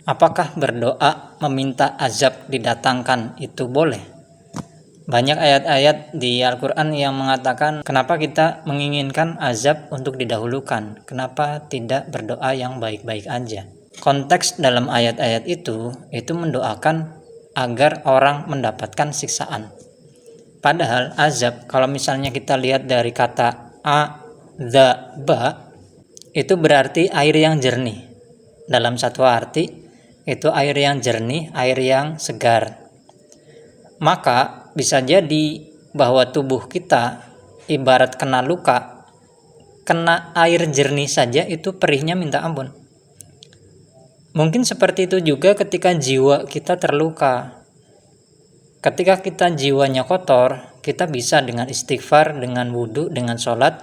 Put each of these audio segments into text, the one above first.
Apakah berdoa meminta azab didatangkan itu boleh? Banyak ayat-ayat di Al-Quran yang mengatakan kenapa kita menginginkan azab untuk didahulukan, kenapa tidak berdoa yang baik-baik aja. Konteks dalam ayat-ayat itu mendoakan agar orang mendapatkan siksaan. Padahal azab, kalau misalnya kita lihat dari kata azaba, itu berarti air yang jernih. Dalam satu arti itu air yang jernih, air yang segar. Maka bisa jadi bahwa tubuh kita ibarat kena luka, kena air jernih saja itu perihnya minta ampun. Mungkin seperti itu juga ketika jiwa kita terluka. Ketika kita jiwanya kotor, kita bisa dengan istighfar, dengan wudhu, dengan sholat,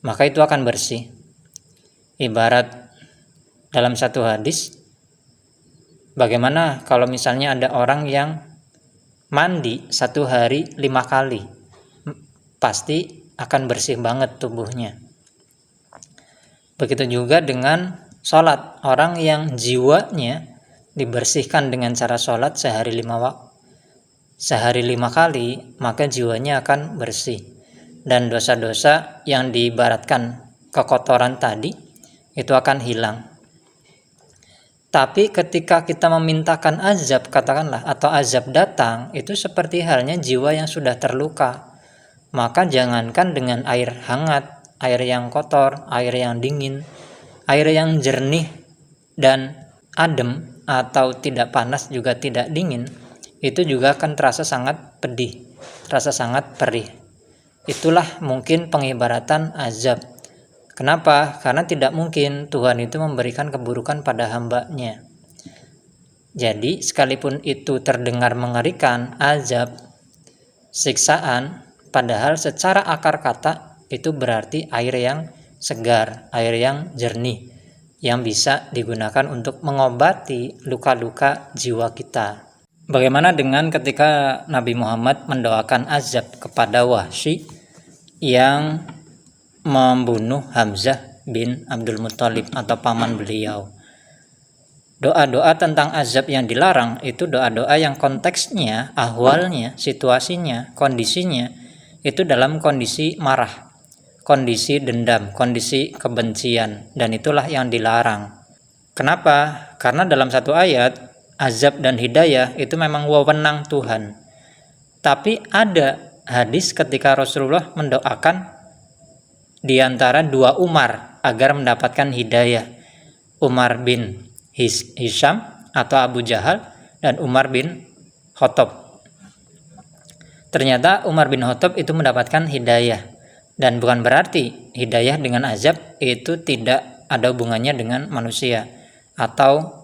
maka itu akan bersih. Ibarat dalam satu hadis, bagaimana kalau misalnya ada orang yang mandi 1 hari 5 kali, pasti akan bersih banget tubuhnya. Begitu juga dengan sholat, orang yang jiwanya dibersihkan dengan cara sholat sehari 5 kali, maka jiwanya akan bersih. Dan dosa-dosa yang diibaratkan kekotoran tadi, itu akan hilang. Tapi ketika kita memintakan azab, katakanlah, atau azab datang, itu seperti halnya jiwa yang sudah terluka. Maka jangankan dengan air hangat, air yang kotor, air yang dingin, air yang jernih dan adem, atau tidak panas juga tidak dingin, itu juga akan terasa sangat pedih, terasa sangat perih. Itulah mungkin pengibaratan azab. Kenapa? Karena tidak mungkin Tuhan itu memberikan keburukan pada hamba-Nya. Jadi sekalipun itu terdengar mengerikan, azab, siksaan, padahal secara akar kata itu berarti air yang segar, air yang jernih, yang bisa digunakan untuk mengobati luka-luka jiwa kita. Bagaimana dengan ketika Nabi Muhammad mendoakan azab kepada Wahsy yang membunuh Hamzah bin Abdul Muthalib atau paman beliau? Doa-doa tentang azab yang dilarang itu doa-doa yang konteksnya, ahwalnya, situasinya, kondisinya itu dalam kondisi marah, kondisi dendam, kondisi kebencian, dan itulah yang dilarang. Kenapa? Karena dalam satu ayat, azab dan hidayah itu memang wewenang Tuhan. Tapi ada hadis ketika Rasulullah mendoakan di antara 2 Umar agar mendapatkan hidayah, Umar bin Hisham atau Abu Jahal dan Umar bin Khattab. Ternyata Umar bin Khattab itu mendapatkan hidayah, dan bukan berarti hidayah dengan azab itu tidak ada hubungannya dengan manusia atau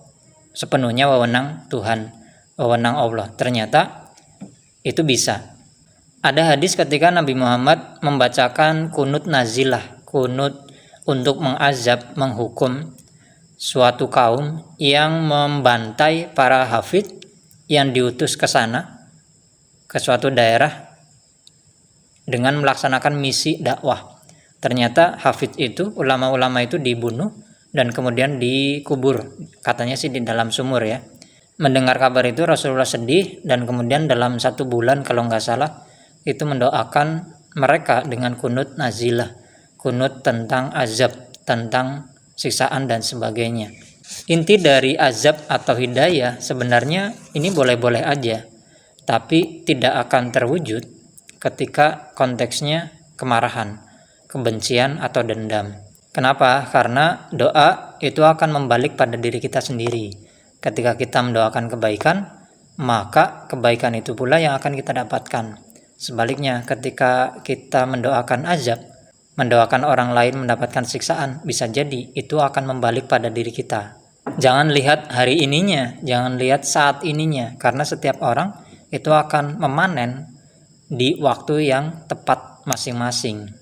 sepenuhnya wewenang Tuhan, wewenang Allah. Ternyata itu bisa. Ada hadis ketika Nabi Muhammad membacakan kunut nazilah, kunut untuk mengazab, menghukum suatu kaum yang membantai para hafidz yang diutus ke sana, ke suatu daerah dengan melaksanakan misi dakwah. Ternyata hafidz itu, ulama-ulama itu dibunuh dan kemudian dikubur, katanya sih di dalam sumur ya. Mendengar kabar itu Rasulullah sedih, dan kemudian dalam 1 bulan kalau nggak salah itu mendoakan mereka dengan kunut nazilah, kunut tentang azab, tentang siksaan dan sebagainya. Inti dari azab atau hidayah sebenarnya ini boleh-boleh aja, tapi tidak akan terwujud ketika konteksnya kemarahan, kebencian atau dendam. Kenapa? Karena doa itu akan membalik pada diri kita sendiri. Ketika kita mendoakan kebaikan, maka kebaikan itu pula yang akan kita dapatkan. Sebaliknya, ketika kita mendoakan azab, mendoakan orang lain mendapatkan siksaan, bisa jadi itu akan membalik pada diri kita. Jangan lihat hari ininya, jangan lihat saat ininya, karena setiap orang itu akan memanen di waktu yang tepat masing-masing.